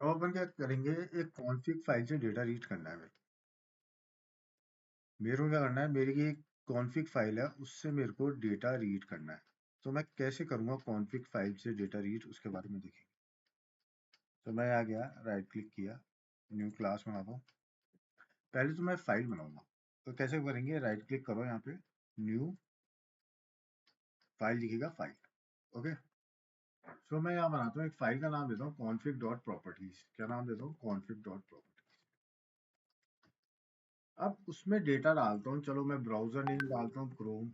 अब अपन क्या करेंगे, एक कॉन्फ़िग फाइल से डेटा रीड करना है मेरे को क्या करना है, मेरी एक कॉन्फ़िग फाइल है उससे मेरे को डेटा रीड करना है। तो मैं कैसे करूँगा कॉन्फ़िग फाइल से डेटा रीड, उसके बारे में देखेंगे। तो मैं आ गया, राइट क्लिक किया, न्यू क्लास बनाता हूँ। पहले तो मैं फाइल बनाऊंगा, तो कैसे करेंगे, राइट क्लिक करो यहाँ पे, न्यू फाइल दिखेगा, फाइल। ओके, सो मैं यहाँ बनाता हूँ एक फाइल का नाम देता हूँ config डॉट प्रॉपर्टीज। क्या नाम देता हूँ, config डॉट प्रॉपर्टीज। अब उसमें डेटा डालता हूँ, चलो मैं ब्राउजर नेम डालता हूँ क्रोम,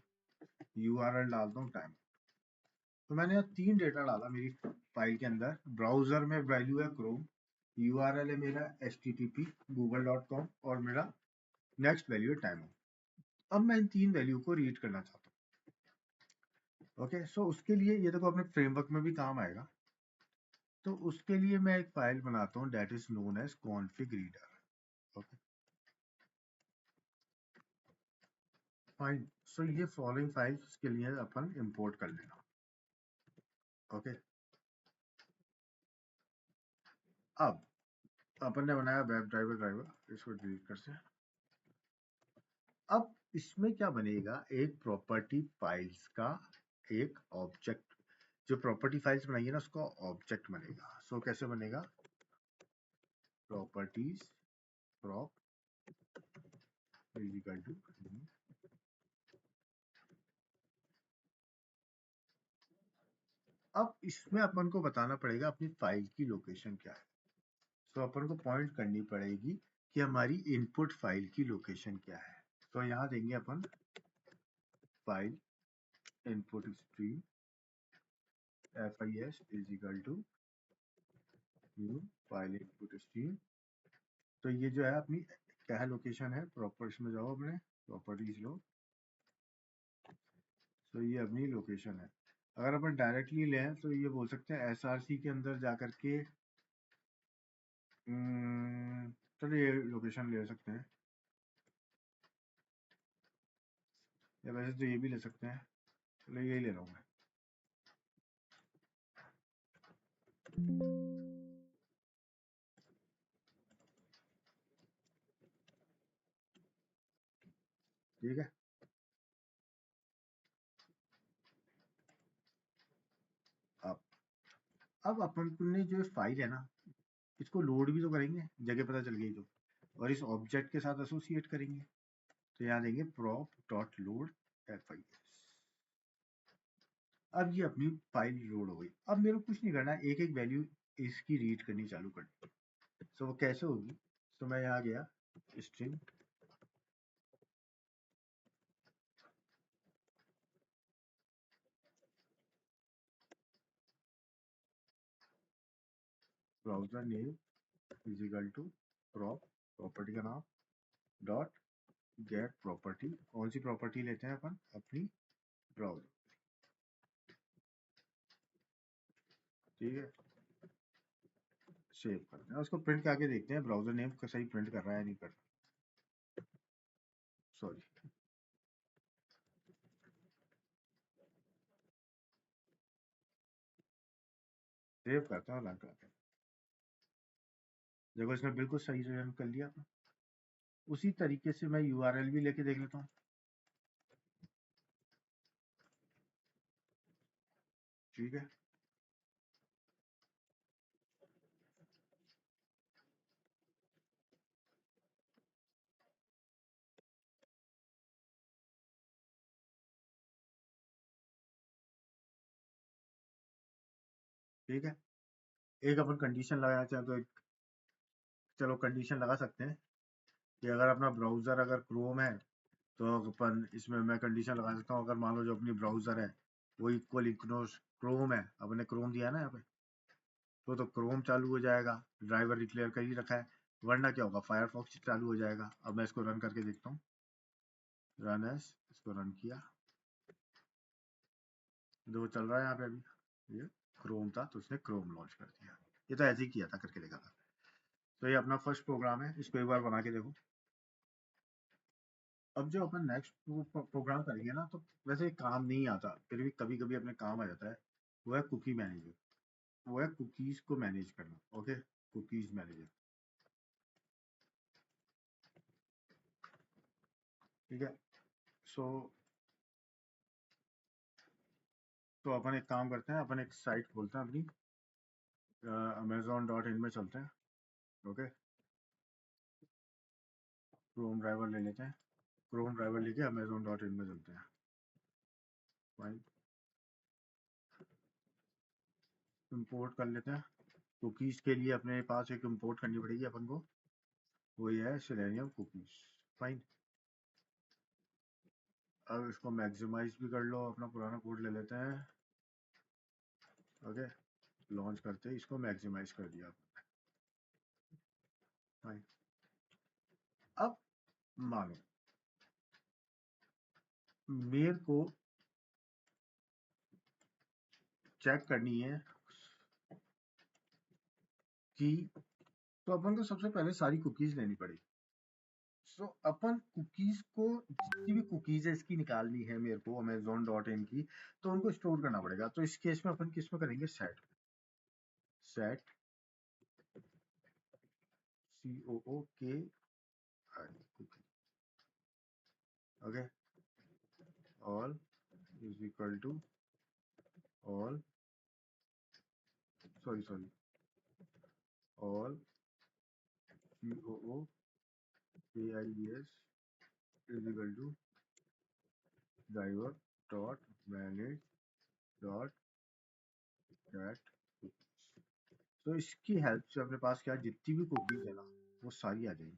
यूआरएल डालता हूँ टाइम। तो मैंने यहाँ 3 डेटा डाला मेरी फाइल के अंदर। ब्राउजर में वैल्यू है क्रोम, यूआरएल है मेरा http google.com, और मेरा नेक्स्ट वैल्यू है टाइम। अब मैं इन 3 वैल्यू को रीड करना चाहता हूँ। ओके, सो उसके लिए ये देखो अपने फ्रेमवर्क में भी काम आएगा। तो उसके लिए मैं एक फाइल बनाता हूँ that is known as config reader। Okay fine, so ये फॉलोइंग फाइल्स के लिए अपन इंपोर्ट कर लेना। ओके, अब अपन ने बनाया वेब ड्राइवर, इसको डिलीट करते हैं। अब इसमें क्या बनेगा, एक प्रॉपर्टी फाइल्स का एक ऑब्जेक्ट, जो प्रॉपर्टी फाइल्स बनाइए ना उसका ऑब्जेक्ट बनेगा। सो कैसे बनेगा, properties prop is equal to. अब इसमें अपन को बताना पड़ेगा अपनी फाइल की लोकेशन क्या है। तो अपन को पॉइंट करनी पड़ेगी कि हमारी इनपुट फाइल की लोकेशन क्या है। तो यहाँ देंगे अपन file input stream FIS is equal to new file input stream. तो ये जो है अपनी क्या है, लोकेशन है। प्रॉपर्टीज में जाओ, अपने प्रॉपर्टीज लो, तो ये अपनी लोकेशन है। अगर अपन डायरेक्टली लें तो ये बोल सकते हैं SRC के अंदर जा करके, चलो ये लोकेशन ले सकते हैं, या वैसे तो ये भी ले सकते हैं। चलो यही ले रहा हूँ मैं। ठीक है, अब अपन ने जो फाइल है ना, इसको लोड भी तो करेंगे, जगह पता चल गई तो, और इस ऑब्जेक्ट के साथ एसोसिएट करेंगे। तो यहाँ देंगे prop डॉट लोड FIS। अब ये अपनी फाइल लोड हो गई। अब मेरे को कुछ नहीं करना है, एक एक वैल्यू इसकी रीड करनी चालू करनी। तो वो कैसे होगी, तो मैं यहाँ गया, string browser name is equal to prop, property का नाम, डॉट गेट प्रॉपर्टी। कौन सी प्रॉपर्टी लेते हैं अपन, अपनी ब्राउजर। ठीक है, सेव करते हैं, उसको प्रिंट करके देखते हैं ब्राउजर नेम का सही प्रिंट कर रहा है नहीं कर रहा। सॉरी, सेव करता हूँ, रन करते हैं। देखो इसने बिल्कुल सही से रन कर लिया। उसी तरीके से मैं URL भी लेके देख लेता हूँ। ठीक है, ठीक है, एक अपन कंडीशन लगाना चाहें तो चलो कंडीशन लगा सकते हैं कि अगर अपना ब्राउजर अगर क्रोम है, तो अपन इसमें मैं कंडीशन लगा सकता हूँ, अगर मान लो जो अपनी ब्राउजर है वो इक्वल इग्नोर क्रोम है, अपने क्रोम दिया है ना यहाँ पे, तो क्रोम चालू हो जाएगा, ड्राइवर डिक्लेयर कर ही रखा है। वरना क्या होगा, फायरफॉक्स चालू हो जाएगा। अब मैं इसको रन करके देखता हूँ, रन एस, इसको रन किया, जो चल रहा है यहाँ पे अभी, ये क्रोम था तो उसने क्रोम लॉन्च कर दिया। ये तो ऐसे ही किया था, करके देखा था। तो ये अपना फर्स्ट प्रोग्राम है, इसको एक बार बना के देखो। अब जो अपन नेक्स्ट प्रोग्राम करेंगे ना, तो वैसे काम नहीं आता, फिर भी कभी कभी अपने काम आ जाता है। वो है कुकी मैनेजर, वो है कुकीज को मैनेज करना। ओके, कुकीज मैनेजर, ठीक है। सो तो अपन एक काम करते हैं, अपन एक साइट खोलते हैं अपनी, amazon.in में चलते हैं, ओके। क्रोम ड्राइवर ले लेते हैं, क्रोम ड्राइवर लेके amazon.in में चलते हैं, फाइन। इंपोर्ट कर लेते हैं। कुकीज के लिए अपने पास एक इंपोर्ट करनी पड़ेगी अपन को, वही है सेलेनियम कुकीज, फाइन। अब इसको मैक्सिमाइज भी कर लो, अपना पुराना कोड ले लेते हैं, ओके। लॉन्च करते ही इसको मैक्सिमाइज कर दिया, फाइन। अब मानो मेरे को चेक करनी है कि, तो अपन को सबसे पहले सारी कुकीज लेनी पड़ेगी। सो अपन कुकीज को, जितनी भी कुकीज है इसकी निकालनी है मेरे को amazon.in की, तो उनको स्टोर करना पड़ेगा। तो इस केस में अपन किस में करेंगे, set, set COOKI cookie, okay. All is equal to all, sorry all COOKIES is equal to driver dot manage dot get. तो इसकी हेल्प से अपने पास क्या, जितनी भी कुकीज है ना वो सारी आ जाएंगी,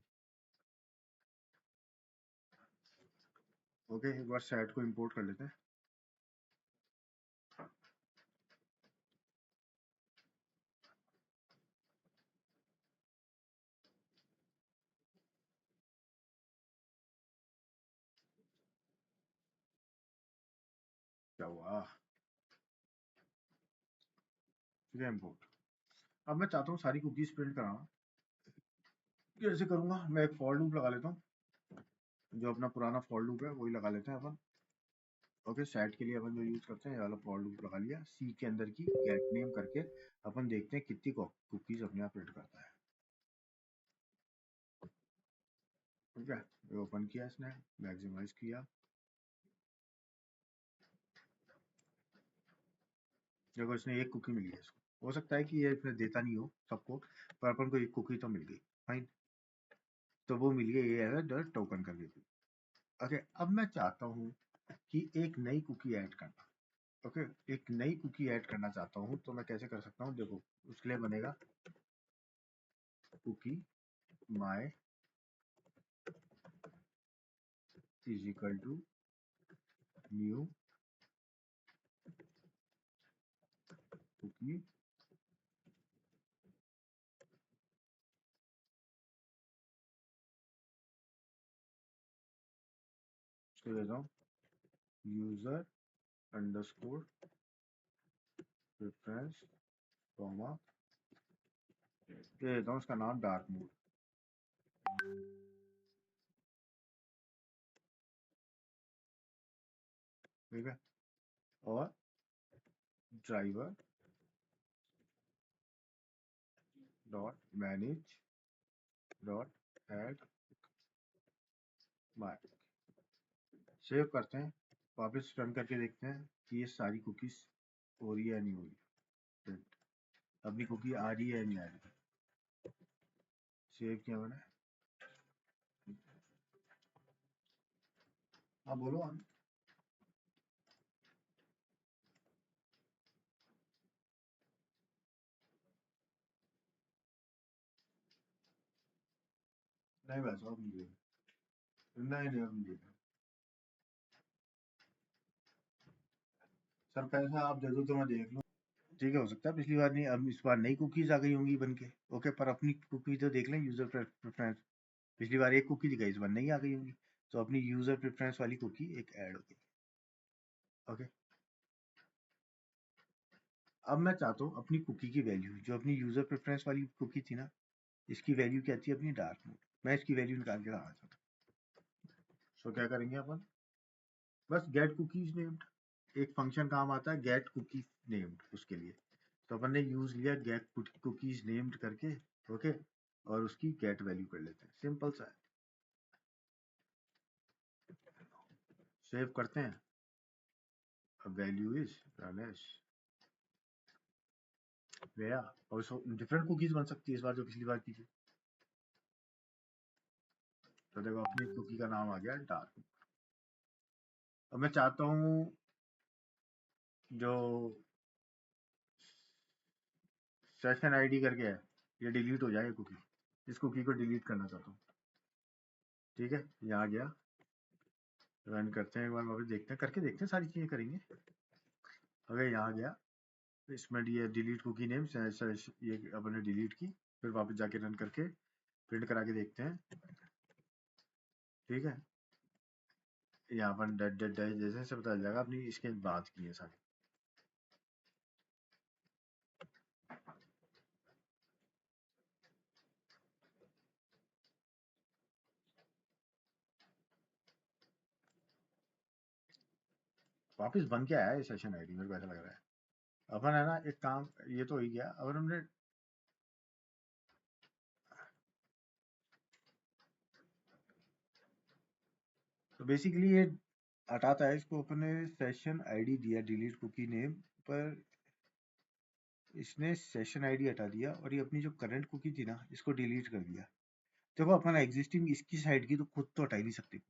ओके। एक बार सेट को इंपोर्ट कर लेते हैं, क्या हुआ, ठीक है, इंपोर्ट। अब मैं चाहता हूँ सारी कुकीज प्रिंट कराना, कैसे करूंगा, मैं एक फॉर लूप लगा लेता हूँ, जो अपना पुराना फॉर लूप है वही लगा लेते हैं अपन, ओके। सेट के लिए अपन जो यूज करते हैं ये वाला फॉर लूप लगा लिया, सी के अंदर की गेट नेम करके अपन देखते हैं कितनी कुकीज अपने आप प्रिंट करता है, ठीक है। ये ओपन किया इसने, मैक्सिमाइज किया, देखो इसने एक कुकी मिली है इसको, हो सकता है कि ये इसमें देता नहीं हो सबको, पर अपन को एक कुकी तो मिल गई, फाइन। तो वो मिल गई, ये है जो टोकन करके, ओके। अब मैं चाहता हूँ कि एक नई कुकी ऐड करना, ओके। एक नई कुकी ऐड करना चाहता हूँ, तो मैं कैसे कर सकता हूँ, देखो उसके लिए बनेगा cookie my is equal to new cookie, उसके देता हूँ यूजर अंडरस्कोर प्रेफरेंस कॉमा, देता हूँ उसका नाम डार्क मोड, ठीक है। और driver dot manage dot add my, save करते हैं, वापस रन करके देखते हैं कि ये सारी कुकीज हो रही है या नहीं हो रही, अपनी कुकी आ रही है या नहीं आ रही, सेव किया मैंने, हाँ बोलो आप। नहीं वैसा अब नहीं देगा, नहीं अब नहीं देगा, सर पैसा आप दे दो तो मैं देख लूँ, ठीक है। हो सकता है पिछली बार नहीं, अब इस बार नई कुकीज आ गई होंगी बन के, ओके। पर अपनी कुकी तो देख लें, यूजर प्रेफरेंस, पिछली बार एक कुकी दिखाई, इस बार नहीं आ गई होंगी, तो अपनी यूजर प्रेफरेंस वाली कुकी एक ऐड हो गई, ओके। अब मैं चाहता हूँ अपनी कुकी की वैल्यू, जो अपनी यूजर प्रेफरेंस वाली कुकी थी ना, इसकी वैल्यू क्या थी अपनी डार्क मोड, मैं इसकी वैल्यू निकाल के लाना चाहता हूँ। सो क्या करेंगे अपन, बस गेट कुकीज नेम्ड, एक फंक्शन काम आता है गेट कुकी नेम्ड उसके लिए, तो अपन ने यूज लिया गेट कुकीज नेम्ड करके, ओके, और उसकी गेट वैल्यू कर लेते हैं, सिंपल सा है। सेव करते हैं, अब वैल्यू इज रमेश गया, और डिफरेंट कुकीज बन सकती है इस बार जो पिछली बार की थी। तो देखो अपनी कुकी का नाम आ गया डार्क। अब मैं चाहता हूँ जो सेशन आईडी करके है ये डिलीट हो जाए कुकी, इस कुकी को डिलीट करना चाहता हूँ। ठीक है, यहाँ गया, रन करते हैं एक बार, वापस देखते हैं, करके देखते हैं, सारी चीजें करेंगे। अगर यहाँ गया, इसमें ये डिलीट कुकी नेम ये अपन ने डिलीट की, फिर वापस जाके रन करके प्रिंट करा के देखते हैं। ठीक है, यहाँ पर डेट डेट डेट जैसे से पता चल जाएगा अपनी इसके बात की है सारी। वापस बन के आया है सेशन आईडी, मेरे को ऐसा लग रहा है। अपन है ना एक काम, ये तो हो ही गया, अगर हमने तो बेसिकली ये हटाता है इसको, अपन ने सेशन आईडी दिया डिलीट कुकी नेम पर, इसने सेशन आईडी हटा दिया और ये अपनी जो करंट कुकी थी ना इसको डिलीट कर दिया। देखो अपन एग्जिस्टिंग इसकी साइड की तो खुद तो हटा ही नहीं सकते,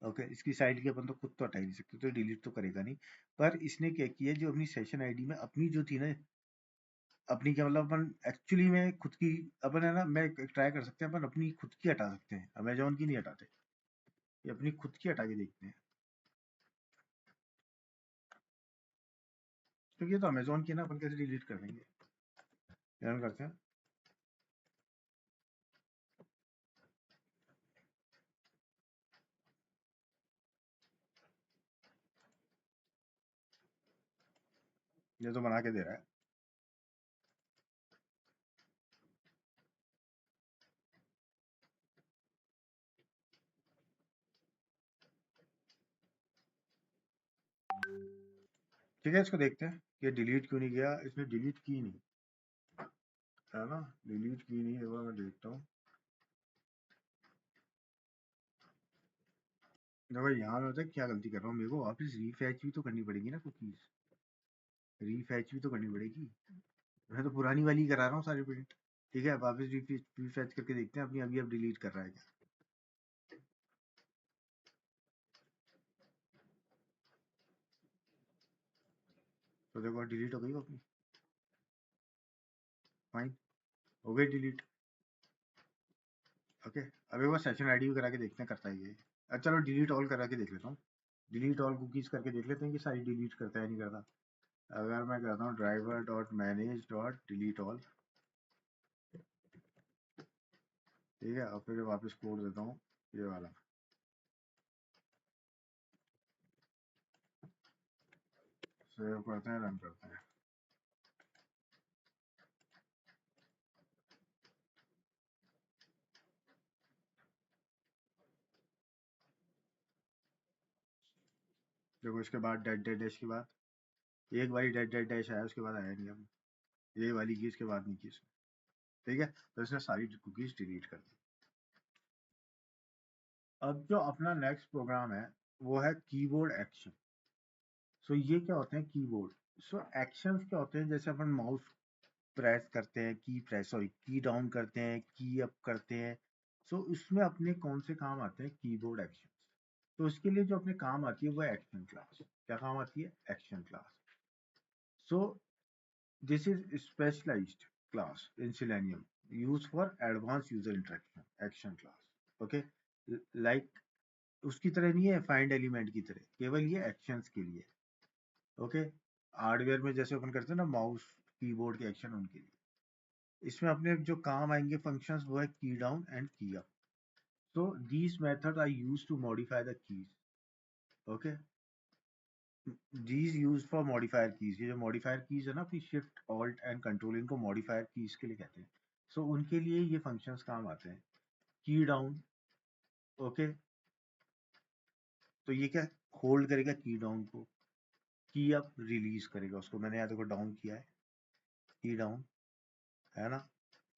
ओके, इसकी साइड की अपन तो खुद तो हटा ही नहीं सकते, तो डिलीट तो करेगा नहीं। पर इसने क्या किया, जो अपनी सेशन आईडी में अपनी जो थी ना, अपनी क्या मतलब, अपन एक्चुअली में खुद की, अपन है ना, मैं ट्राई कर सकते हैं, अपन अपनी खुद की हटा सकते हैं, अमेजोन की नहीं हटाते, ये अपनी खुद की हटा के देखते हैं। तो ये तो अमेजोन की ना, अपन कैसे डिलीट कर देंगे, रन करते हैं। ये तो बना के दे रहा है। ठीक है, इसको देखते हैं कि डिलीट क्यों नहीं किया, इसने डिलीट की नहीं, है ना, डिलीट की नहीं, एक बार मैं देखता हूँ। देखो यहाँ में पता है क्या गलती कर रहा हूँ, मेरे को वापस रीफैच भी तो करनी पड़ेगी ना कुकीज, रीफैच भी तो करनी पड़ेगी। मैं तो पुरानी वाली करा रहा हूँ सारी प्रिंट। ठीक है, वापस रीफैच करके देखते हैं अपनी, अभी अब डिलीट कर रहा है क्या। तो देखो डिलीट हो गई वो अपनी, फाइन, हो गई डिलीट। ओके, अब एक बार सेशन आईडी भी करा के देखते हैं करता है ये। अच्छा चलो डिलीट ऑल करा के देख लेता हूँ, डिलीट ऑल कुकीज करके देख लेते हैं कि सारी डिलीट करता है नहीं करता। अगर मैं करता हूँ driver dot manage dot delete all, ठीक है, और फिर वापस कोड देता हूँ ये वाला, सेव करते हैं, रन करते हैं। देखो इसके बाद डेड डेड डैश के बाद एक बारी डेड डेड डैश आया, उसके बाद आया नहीं, अब ये वाली की इसके बाद नहीं की इसने। ठीक है, तो इसने सारी कुकीज डिलीट कर दी। अब जो अपना नेक्स्ट प्रोग्राम है वो है कीबोर्ड एक्शन। सो ये क्या होते हैं कीबोर्ड, सो एक्शंस क्या होते हैं, जैसे अपन माउस प्रेस करते हैं, की प्रेस सॉरी की डाउन करते हैं, की अप करते हैं। सो इसमें अपने कौन से काम आते हैं, कीबोर्ड एक्शन। तो इसके लिए जो अपने काम आती है वो है एक्शन क्लास। क्या काम आती है, action class. So this is specialized class in Selenium used for advanced user interaction action class, okay, like उसकी तरह नहीं है फाइंड एलिमेंट की तरह, केवल ये एक्शंस के लिए, ओके, हार्डवेयर में जैसे अपन करते हैं ना माउस कीबोर्ड के एक्शन, उनके लिए। इसमें अपने जो काम आएंगे फंक्शंस वो है key down and key up. So these method are used to modify the keys, okay, these used for modifier keys. ये जो मॉडिफायर कीज है ना अपनी शिफ्ट ऑल्ट एंड कंट्रोल, इनको मॉडिफायर कीज के लिए कहते हैं। सो उनके लिए ये फंक्शंस काम आते हैं। की डाउन, ओके, तो ये क्या होल्ड करेगा की डाउन को, की अब रिलीज करेगा उसको। मैंने यहाँ देखो डाउन किया है, की डाउन है ना,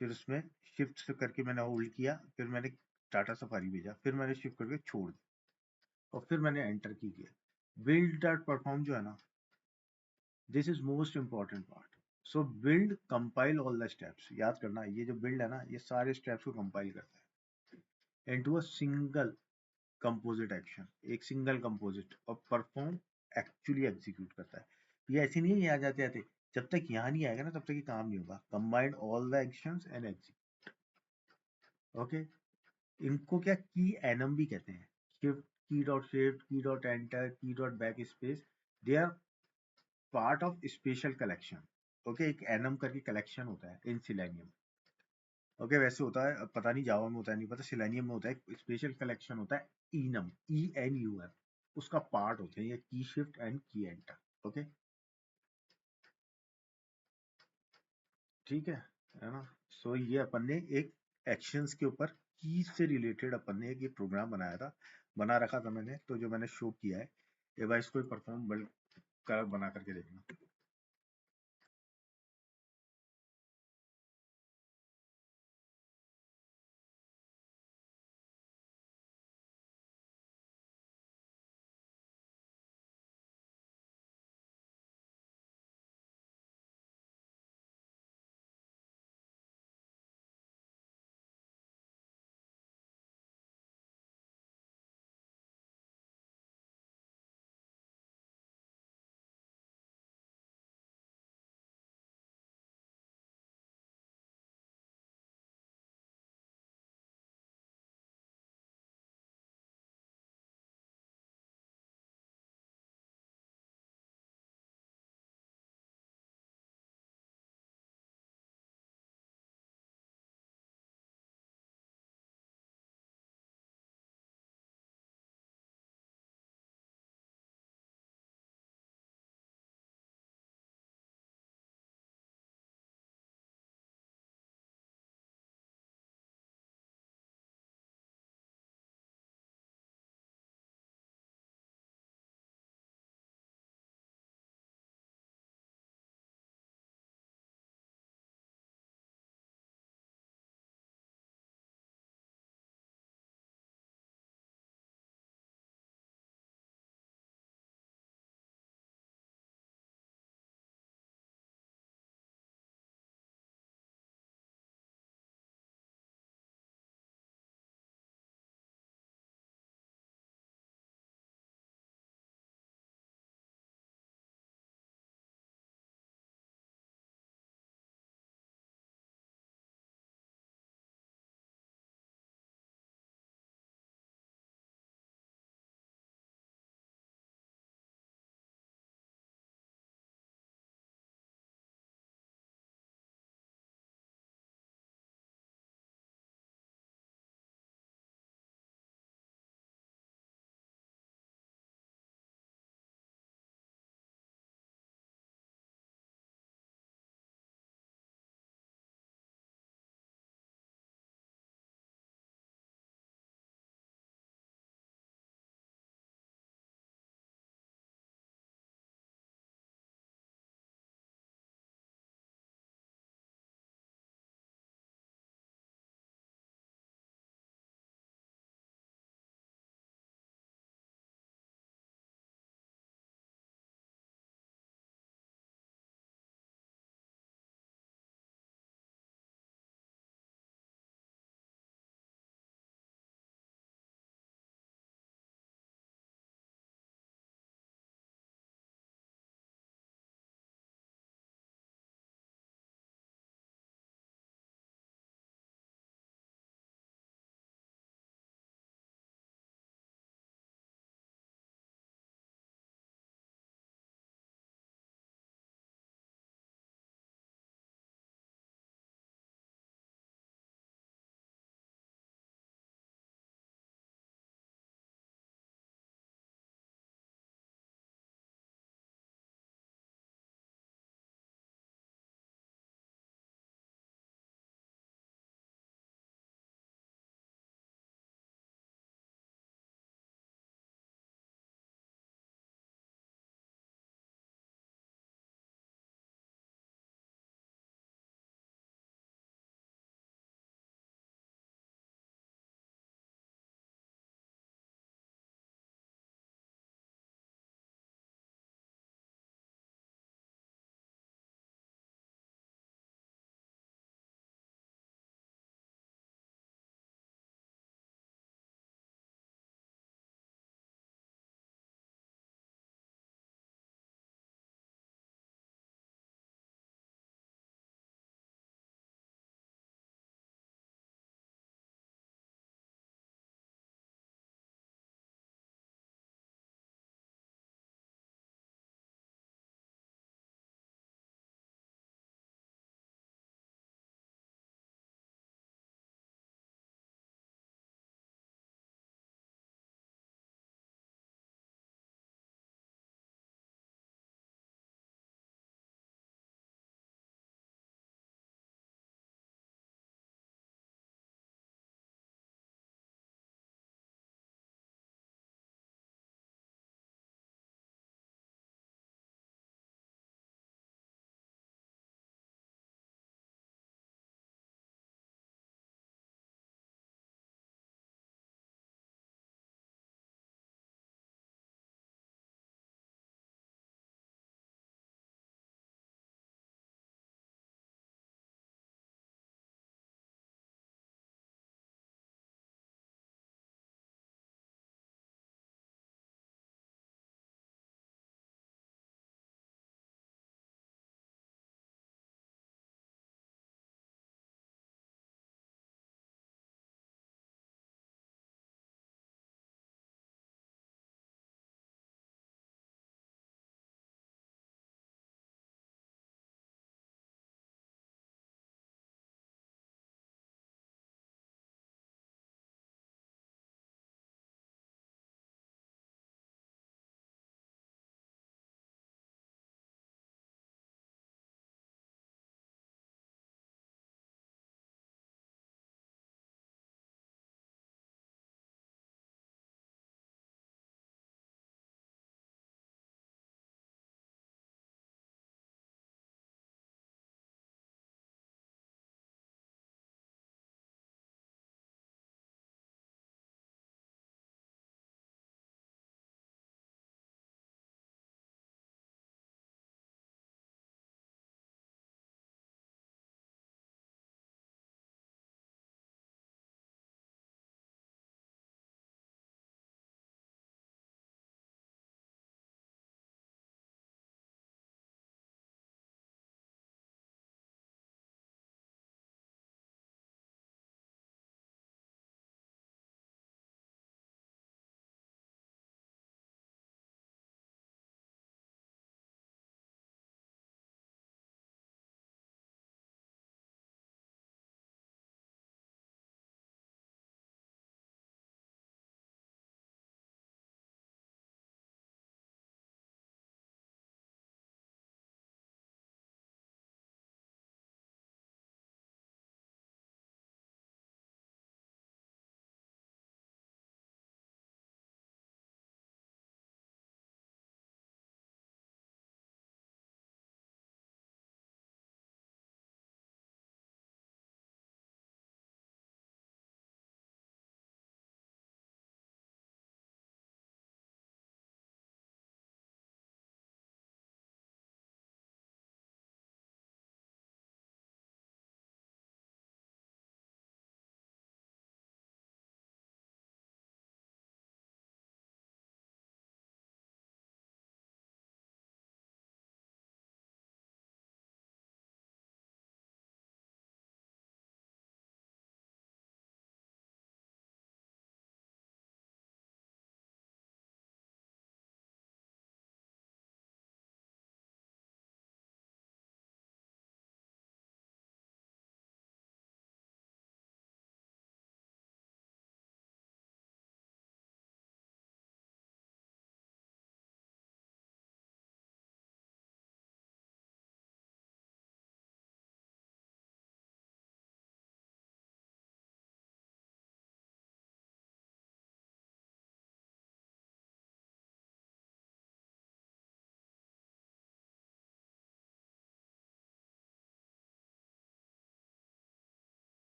फिर उसमें शिफ्ट से करके मैंने होल्ड किया, फिर मैंने टाटा सफारी भेजा, फिर मैंने शिफ्ट करके छोड़ दिया और फिर मैंने एंटर की किया। बिल्ड डॉट परफॉर्म जो है ना, this is most important part. So build compile all the steps, याद करना ये जो बिल्ड है ना, ये सारे स्टेप्स को कंपाइल करता है into a single composite action, एक सिंगल कंपोजिट, और परफॉर्म एक्चुअली एग्जीक्यूट करता है। ये ऐसे नहीं है ये आ जाते आते, जब तक यहाँ नहीं आएगा ना तब तक ये काम नहीं होगा। Combined all the actions and execute. Okay, इनको क्या की एनम भी कहते हैं, shift key dot enter, key dot backspace, they are part of special collection. Okay, एक एनम करके कलेक्शन होता है इन सिलेनियम। ओके, वैसे होता है, पता नहीं जावा में होता है नहीं पता, सिलेनियम में होता है स्पेशल कलेक्शन होता है इनम, ENUM, उसका पार्ट होते हैं ये की शिफ्ट एंड की एंटर। ओके, ठीक है ना। सो ये अपन ने एक एक्शंस के ऊपर की से रिलेटेड अपन ने एक ये प्रोग्राम बनाया था, बना रखा था मैंने, तो जो मैंने शो किया है, एक बार इसको परफॉर्म कर बना करके देखना।